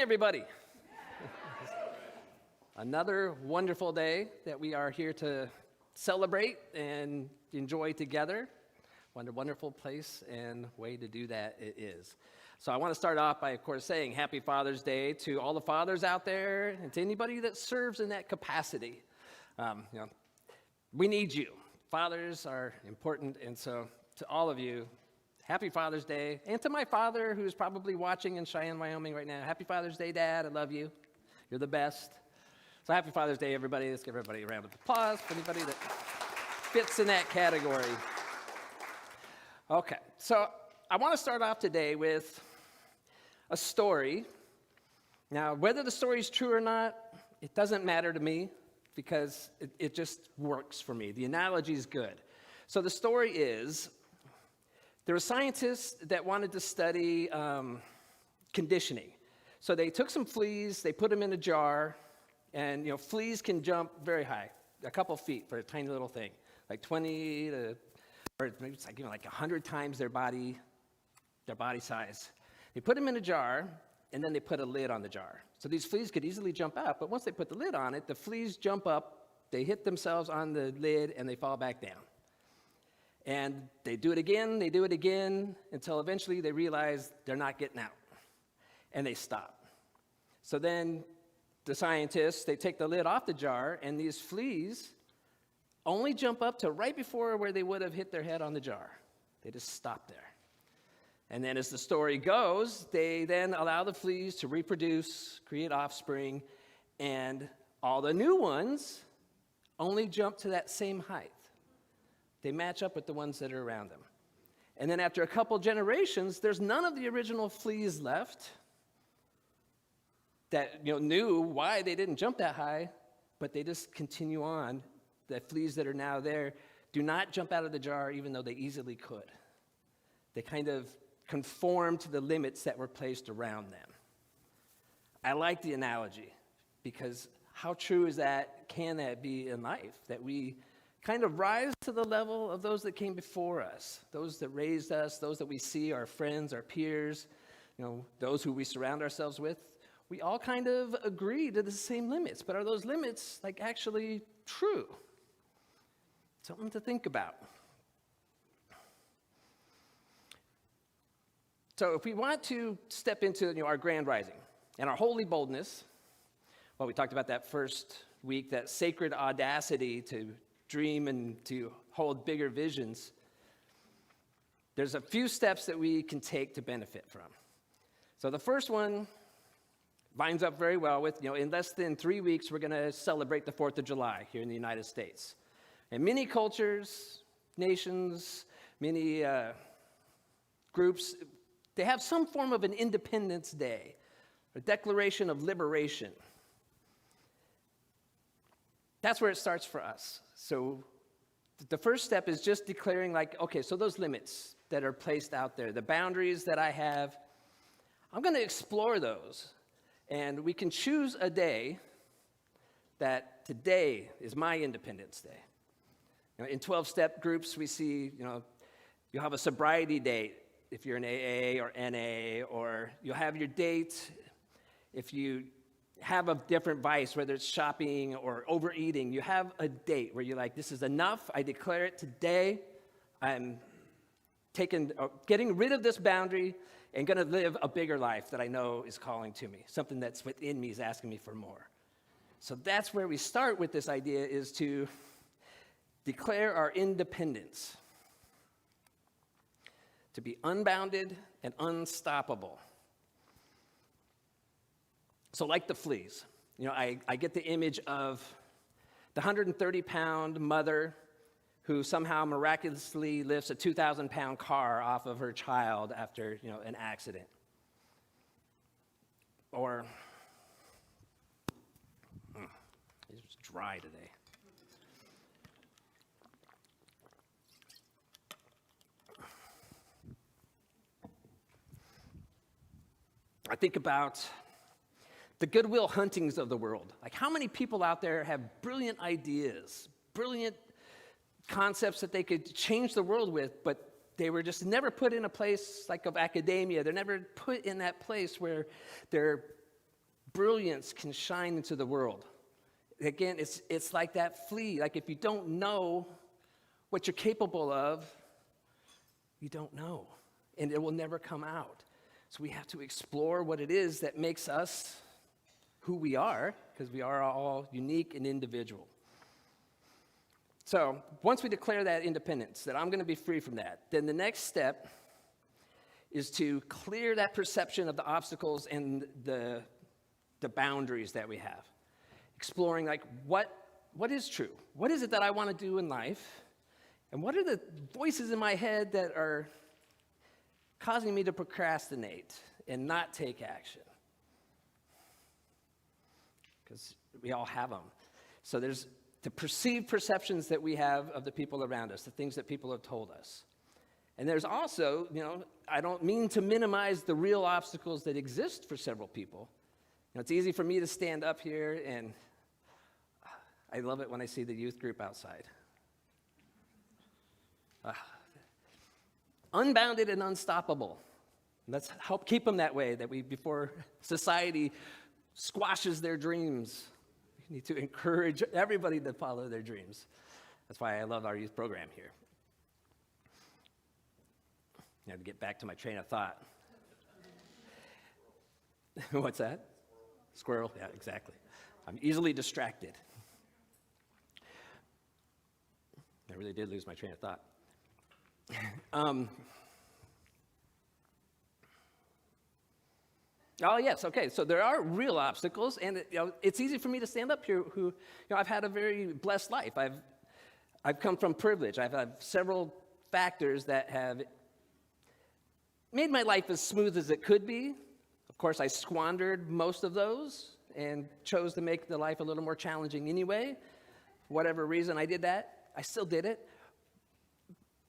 Everybody. Another wonderful day that we are here to celebrate and enjoy together. What a wonderful place and way to do that it is. So I want to start off by, of course, saying Happy Father's Day to all the fathers out there and to anybody that serves in that capacity. We need you. Fathers are important, and so to all of you, Happy Father's Day. And to my father, who's probably watching in Cheyenne, Wyoming right now, Happy Father's Day, Dad. I love you. You're the best. So happy Father's Day, everybody. Let's give everybody a round of applause for anybody that fits in that category. Okay, so I want to start off today with a story. Now, whether the story is true or not, it doesn't matter to me because it just works for me. The analogy is good. So the story is, there were scientists that wanted to study conditioning. So they took some fleas, they put them in a jar, and fleas can jump very high, a couple feet for a tiny little thing, like 20 to, or maybe it's like 100 times their body size. They put them in a jar, and then they put a lid on the jar. So these fleas could easily jump out, but once they put the lid on it, the fleas jump up, they hit themselves on the lid, and they fall back down. And they do it again, until eventually they realize they're not getting out. And they stop. So then the scientists, they take the lid off the jar, and these fleas only jump up to right before where they would have hit their head on the jar. They just stop there. And then as the story goes, they then allow the fleas to reproduce, create offspring, and all the new ones only jump to that same height. They match up with the ones that are around them. And then after a couple generations, there's none of the original fleas left that knew why they didn't jump that high, but they just continue on. The fleas that are now there do not jump out of the jar even though they easily could. They kind of conform to the limits that were placed around them. I like the analogy because how true is that, can that be in life, that we kind of rise to the level of those that came before us, those that raised us, those that we see, our friends, our peers, those who we surround ourselves with. We all kind of agree to the same limits, but are those limits actually true? Something to think about. So if we want to step into our grand rising and our holy boldness, well, we talked about that first week, that sacred audacity to dream and to hold bigger visions, there's a few steps that we can take to benefit from. So the first one lines up very well with, in less than 3 weeks, we're going to celebrate the 4th of July here in the United States. And many cultures, nations, many groups, they have some form of an Independence Day, a declaration of liberation. That's where it starts for us. So the first step is just declaring okay, so those limits that are placed out there, the boundaries that I have, I'm going to explore those. And we can choose a day that today is my Independence Day. In 12-step groups, we see, you'll have a sobriety date if you're in AA or NA, or you'll have your date if you have a different vice, whether it's shopping or overeating. You have a date where you're this is enough. I declare it today. I'm getting rid of this boundary and going to live a bigger life that I know is calling to me. Something that's within me is asking me for more. So that's where we start with this idea, is to declare our independence, to be unbounded and unstoppable. So like the fleas, I get the image of the 130-pound mother who somehow miraculously lifts a 2,000-pound car off of her child after, an accident. Or, it's dry today. I think about the Goodwill Huntings of the world. How many people out there have brilliant ideas, brilliant concepts that they could change the world with, but they were just never put in a place of academia. They're never put in that place where they're brilliance can shine into the world. Again, it's like that flea. Like if you don't know what you're capable of, you don't know, and it will never come out. So we have to explore what it is that makes us who we are, because we are all unique and individual. So once we declare that independence, that I'm going to be free from that, then the next step is to clear that perception of the obstacles and the boundaries that we have. Exploring, like, what is true? What is it that I want to do in life? And what are the voices in my head that are causing me to procrastinate and not take action? Because we all have them. So there's the perceived perceptions that we have of the people around us, the things that people have told us. And there's also, I don't mean to minimize the real obstacles that exist for several people. It's easy for me to stand up here, and I love it when I see the youth group outside. Unbounded and unstoppable. Let's help keep them that way, before society squashes their dreams. We need to encourage everybody to follow their dreams. That's why I love our youth program here. Now to get back to my train of thought. What's that? Squirrel? Yeah, exactly. I'm easily distracted. I really did lose my train of thought. Oh, yes, okay, so there are real obstacles, and it's easy for me to stand up here I've had a very blessed life. I've come from privilege. I've had several factors that have made my life as smooth as it could be. Of course, I squandered most of those and chose to make the life a little more challenging anyway. For whatever reason I did that, I still did it.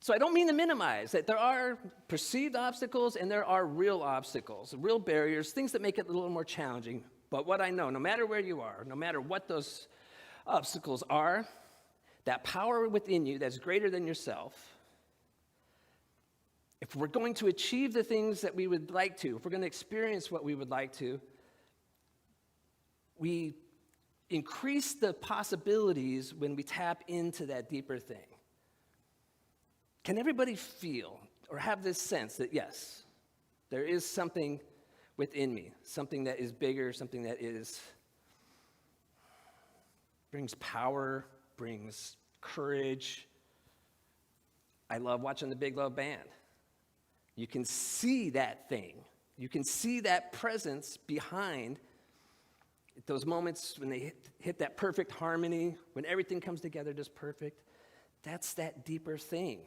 So I don't mean to minimize that there are perceived obstacles and there are real obstacles, real barriers, things that make it a little more challenging. But what I know, no matter where you are, no matter what those obstacles are, that power within you that's greater than yourself, if we're going to achieve the things that we would like to, if we're going to experience what we would like to, we increase the possibilities when we tap into that deeper thing. Can everybody feel or have this sense that, yes, there is something within me, something that is bigger, something that brings power, brings courage. I love watching the Big Love Band. You can see that thing. You can see that presence behind those moments when they hit that perfect harmony, when everything comes together just perfect. That's that deeper thing.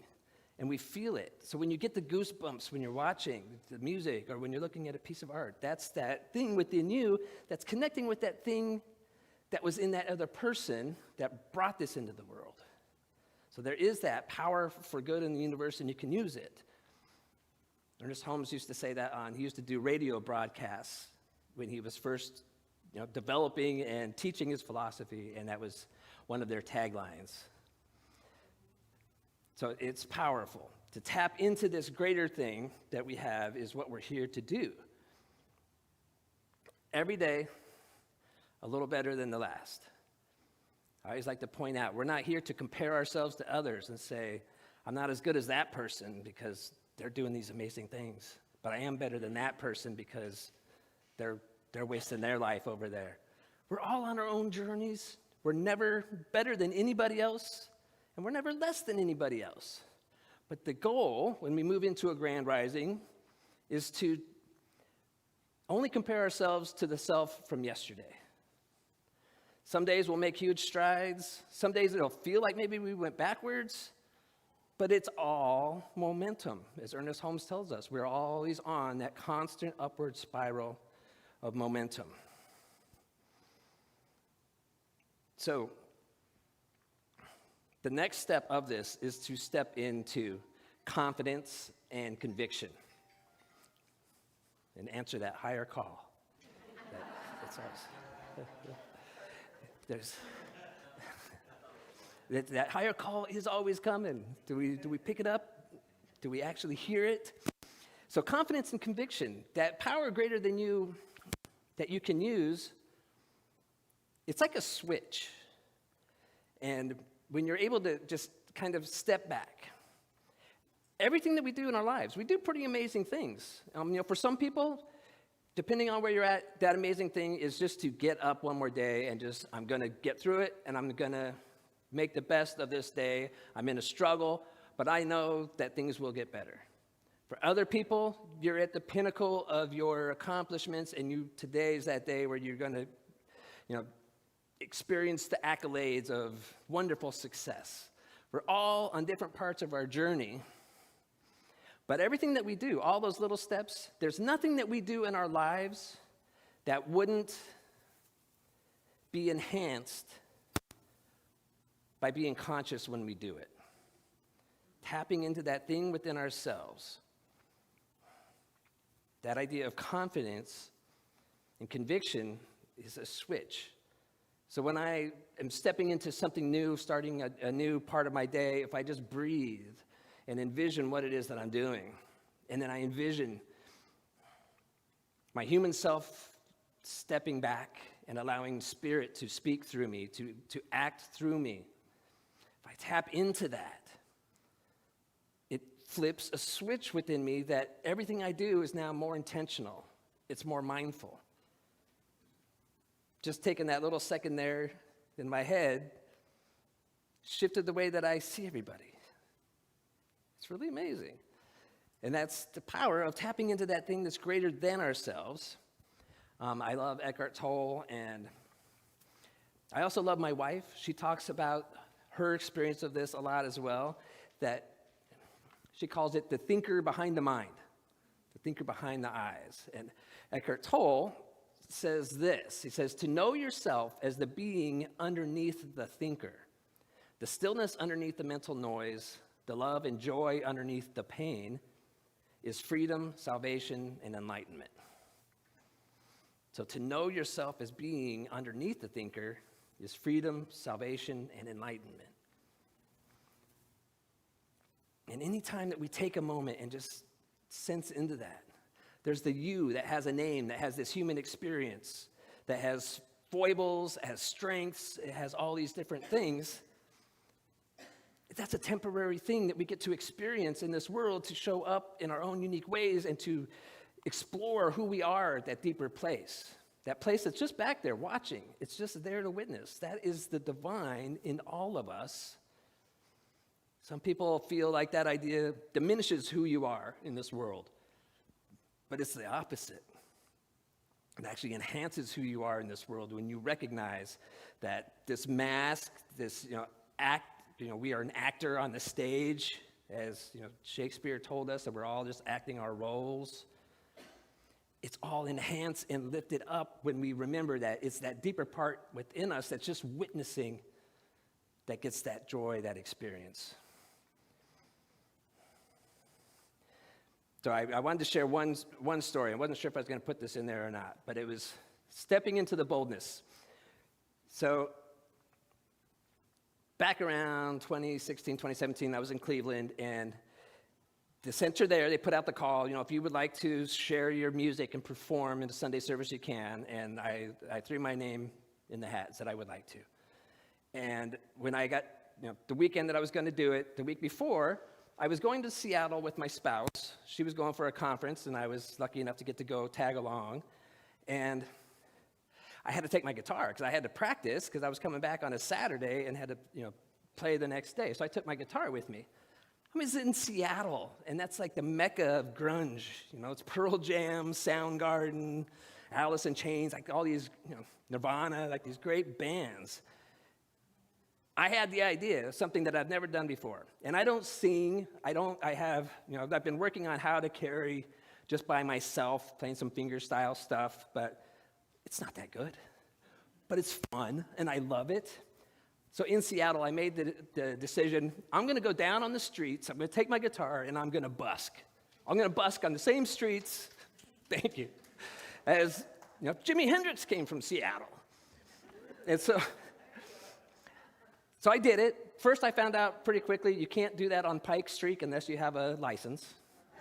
And we feel it. So when you get the goosebumps when you're watching the music or when you're looking at a piece of art, that's that thing within you that's connecting with that thing that was in that other person that brought this into the world. So there is that power for good in the universe, and you can use it. Ernest Holmes used to say that he used to do radio broadcasts when he was first developing and teaching his philosophy, and that was one of their taglines. So it's powerful. To tap into this greater thing that we have is what we're here to do. Every day, a little better than the last. I always like to point out, we're not here to compare ourselves to others and say, I'm not as good as that person because they're doing these amazing things, but I am better than that person because they're wasting their life over there. We're all on our own journeys. We're never better than anybody else. And we're never less than anybody else. But the goal, when we move into a grand rising, is to only compare ourselves to the self from yesterday. Some days we'll make huge strides. Some days it'll feel like maybe we went backwards. But it's all momentum. As Ernest Holmes tells us, we're always on that constant upward spiral of momentum. So, the next step of this is to step into confidence and conviction and answer that higher call. That's us. That higher call is always coming. Do we pick it up? Do we actually hear it? So confidence and conviction, that power greater than you, that you can use. It's like a switch. And when you're able to just kind of step back, everything that we do in our lives, we do pretty amazing things. For some people, depending on where you're at, that amazing thing is just to get up one more day and just, I'm going to get through it, and I'm going to make the best of this day. I'm in a struggle, but I know that things will get better. For other people, you're at the pinnacle of your accomplishments, and today is that day where you're going to, experience the accolades of wonderful success. We're all on different parts of our journey. But everything that we do, all those little steps, there's nothing that we do in our lives that wouldn't be enhanced by being conscious when we do it. Tapping into that thing within ourselves. That idea of confidence and conviction is a switch. So when I am stepping into something new, starting a new part of my day, if I just breathe and envision what it is that I'm doing, and then I envision my human self stepping back and allowing Spirit to speak through me, to act through me. If I tap into that, it flips a switch within me that everything I do is now more intentional. It's more mindful. Just taking that little second there in my head shifted the way that I see everybody. It's really amazing. And that's the power of tapping into that thing that's greater than ourselves. I love Eckhart Tolle, and I also love my wife. She talks about her experience of this a lot as well, that she calls it the thinker behind the mind, the thinker behind the eyes. And Eckhart Tolle says this. He says, to know yourself as the being underneath the thinker, the stillness underneath the mental noise, the love and joy underneath the pain, is freedom, salvation, and enlightenment. So to know yourself as being underneath the thinker is freedom, salvation, and enlightenment. And any time that we take a moment and just sense into that, there's the you that has a name, that has this human experience, that has foibles, has strengths, it has all these different things. That's a temporary thing that we get to experience in this world to show up in our own unique ways and to explore who we are at that deeper place. That place that's just back there watching. It's just there to witness. That is the divine in all of us. Some people feel like that idea diminishes who you are in this world. But it's the opposite. It actually enhances who you are in this world when you recognize that this mask, this act, we are an actor on the stage, as Shakespeare told us, that we're all just acting our roles. It's all enhanced and lifted up when we remember that it's that deeper part within us that's just witnessing that gets that joy, that experience. So I wanted to share one story. I wasn't sure if I was going to put this in there or not, but it was stepping into the boldness. So back around 2016, 2017, I was in Cleveland, and the center there, they put out the call, if you would like to share your music and perform in the Sunday service, you can. And I threw my name in the hat, said I would like to. And when I got, the weekend that I was going to do it, the week before, I was going to Seattle with my spouse. She was going for a conference, and I was lucky enough to get to go tag along. And I had to take my guitar because I had to practice because I was coming back on a Saturday and had to, play the next day. So I took my guitar with me. I was in Seattle, and that's like the mecca of grunge. It's Pearl Jam, Soundgarden, Alice in Chains, like all these, Nirvana, like these great bands. I had the idea of something that I've never done before. And I don't sing. I've been working on how to carry just by myself, playing some fingerstyle stuff, but it's not that good. But it's fun, and I love it. So in Seattle, I made the decision, I'm going to go down on the streets, I'm going to take my guitar, and I'm going to busk. I'm going to busk on the same streets, thank you, as Jimi Hendrix came from Seattle. And so I did it. First, I found out pretty quickly you can't do that on Pike Street unless you have a license.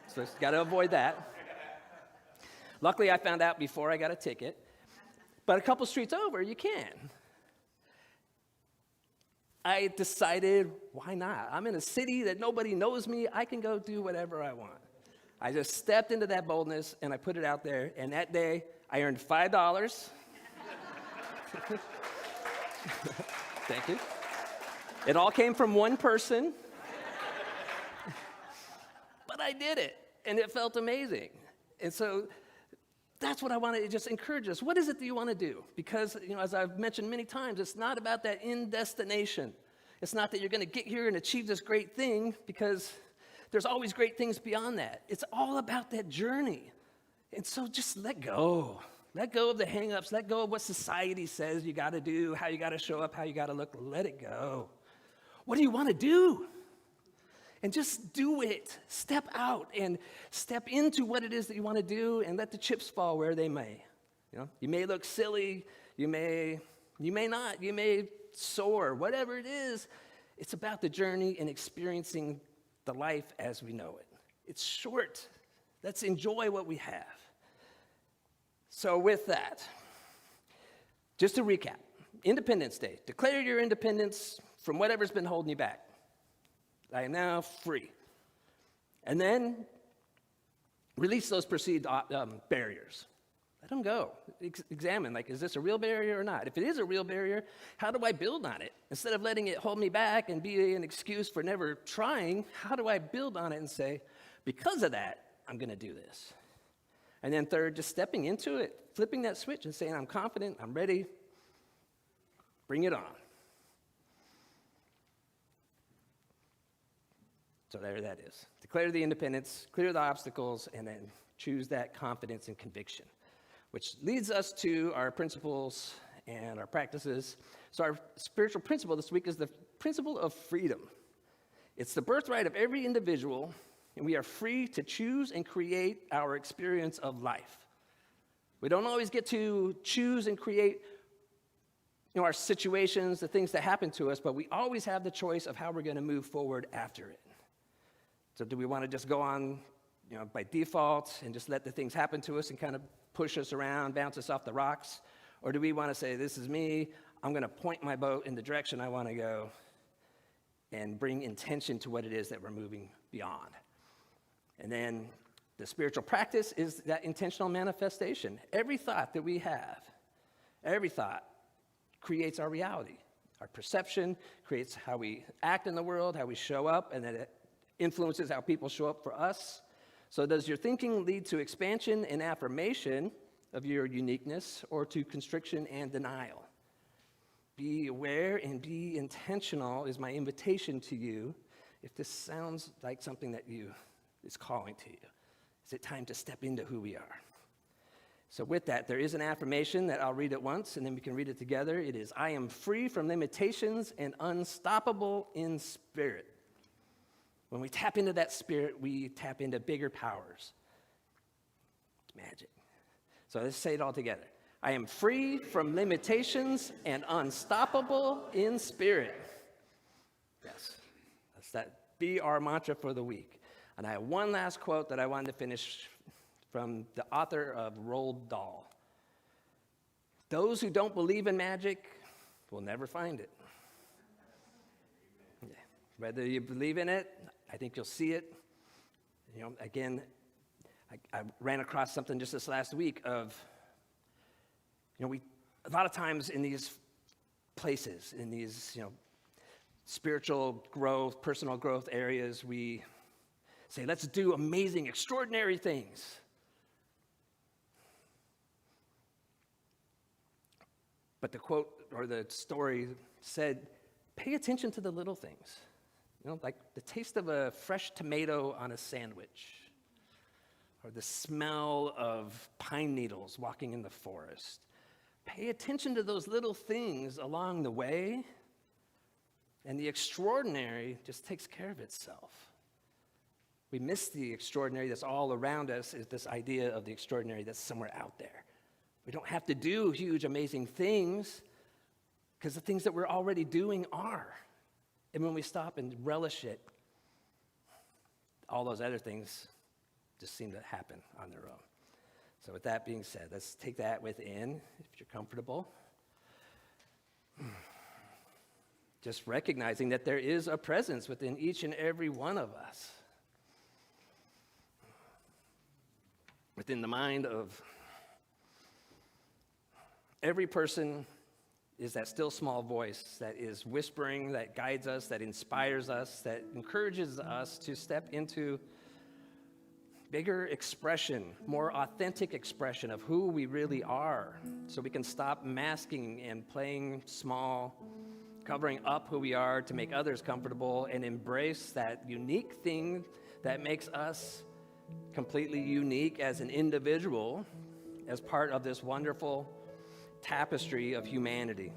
So you got to avoid that. Luckily, I found out before I got a ticket. But a couple streets over, you can. I decided, why not? I'm in a city that nobody knows me. I can go do whatever I want. I just stepped into that boldness, and I put it out there. And that day, I earned $5. Thank you. It all came from one person. But I did it, and it felt amazing. And so that's what I want to just encourage us. What is it that you want to do? Because, as I've mentioned many times, it's not about that end destination. It's not that you're going to get here and achieve this great thing, because there's always great things beyond that. It's all about that journey. And so just let go. Let go of the hang-ups. Let go of what society says you got to do, how you got to show up, how you got to look. Let it go. What do you want to do? And just do it. Step out and step into what it is that you want to do, and let the chips fall where they may. You may look silly. You may not. You may soar. Whatever it is, it's about the journey and experiencing the life as we know it. It's short. Let's enjoy what we have. So with that, just to recap, Independence Day. Declare your independence from whatever's been holding you back. I am now free. And then release those perceived barriers. Let them go. Examine, is this a real barrier or not? If it is a real barrier, how do I build on it? Instead of letting it hold me back and be an excuse for never trying, how do I build on it and say, because of that, I'm going to do this? And then third, just stepping into it, flipping that switch and saying, I'm confident, I'm ready, bring it on. So there that is. Declare the independence, clear the obstacles, and then choose that confidence and conviction, which leads us to our principles and our practices. So our spiritual principle this week is the principle of freedom. It's the birthright of every individual, and we are free to choose and create our experience of life. We don't always get to choose and create our situations, the things that happen to us, but we always have the choice of how we're going to move forward after it. So do we want to just go on, by default and just let the things happen to us and kind of push us around, bounce us off the rocks? Or do we want to say, this is me, I'm going to point my boat in the direction I want to go and bring intention to what it is that we're moving beyond? And then the spiritual practice is that intentional manifestation. Every thought that we have, every thought creates our reality. Our perception creates how we act in the world, how we show up, and then it influences how people show up for us. So does your thinking lead to expansion and affirmation of your uniqueness, or to constriction and denial? Be aware and be intentional is my invitation to you. If this sounds like something that is calling to you, is it time to step into who we are? So with that, there is an affirmation that I'll read it once, and then we can read it together. It is, I am free from limitations and unstoppable in spirit. When we tap into that spirit, we tap into bigger powers. It's magic. So let's say it all together. I am free from limitations and unstoppable in spirit. Yes, that's that. Be our mantra for the week. And I have one last quote that I wanted to finish from the author of Roald Dahl. Those who don't believe in magic will never find it. Yeah. Whether you believe in it, I think you'll see it. Again, I ran across something just this last week of, we a lot of times in these places, in these, spiritual growth, personal growth areas, we say, let's do amazing, extraordinary things. But the quote or the story said, pay attention to the little things. Like the taste of a fresh tomato on a sandwich, or the smell of pine needles walking in the forest. Pay attention to those little things along the way, and the extraordinary just takes care of itself. We miss the extraordinary that's all around us, is this idea of the extraordinary that's somewhere out there. We don't have to do huge, amazing things, because the things that we're already doing are. And when we stop and relish it, all those other things just seem to happen on their own. So with that being said, let's take that within, if you're comfortable. Just recognizing that there is a presence within each and every one of us. Within the mind of every person is that still small voice that is whispering, that guides us, that inspires us, that encourages us to step into bigger expression, more authentic expression of who we really are, so we can stop masking and playing small, covering up who we are to make others comfortable, and embrace that unique thing that makes us completely unique as an individual, as part of this wonderful tapestry of humanity.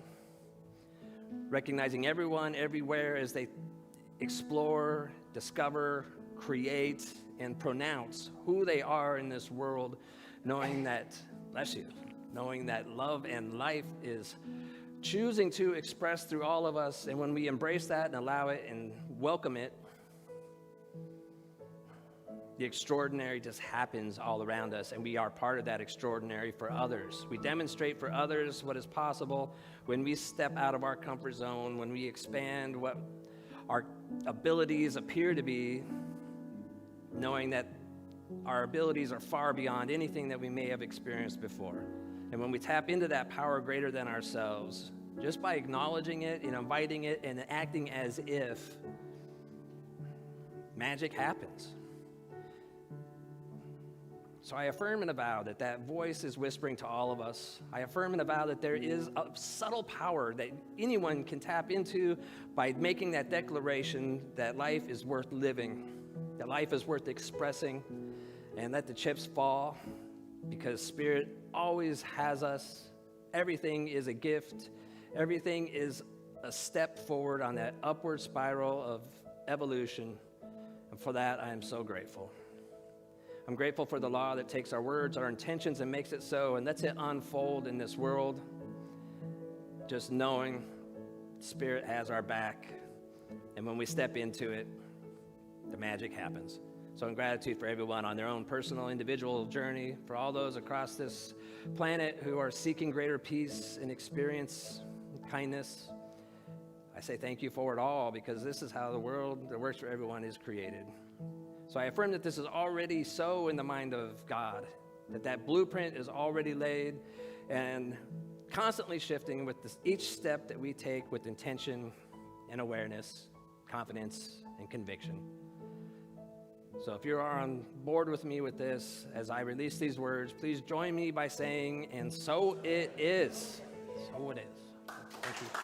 Recognizing everyone, everywhere, as they explore, discover, create, and pronounce who they are in this world, knowing that, bless you, knowing that love and life is choosing to express through all of us. And when we embrace that and allow it and welcome it, the extraordinary just happens all around us, and we are part of that extraordinary for others. We demonstrate for others what is possible when we step out of our comfort zone, when we expand what our abilities appear to be, knowing that our abilities are far beyond anything that we may have experienced before. And when we tap into that power greater than ourselves, just by acknowledging it and inviting it and acting as if, magic happens. So I affirm and avow that that voice is whispering to all of us. I affirm and avow that there is a subtle power that anyone can tap into by making that declaration that life is worth living, that life is worth expressing, and let the chips fall, because Spirit always has us. Everything is a gift. Everything is a step forward on that upward spiral of evolution. And for that, I am so grateful. I'm grateful for the law that takes our words, our intentions, and makes it so, and lets it unfold in this world. Just knowing Spirit has our back, and when we step into it, the magic happens. So in gratitude for everyone on their own personal, individual journey, for all those across this planet who are seeking greater peace and experience and kindness, I say thank you for it all, because this is how the world that works for everyone is created. So I affirm that this is already so in the mind of God, that that blueprint is already laid and constantly shifting with each step that we take with intention and awareness, confidence and conviction. So if you're on board with me with this, as I release these words, please join me by saying, and so it is. So it is.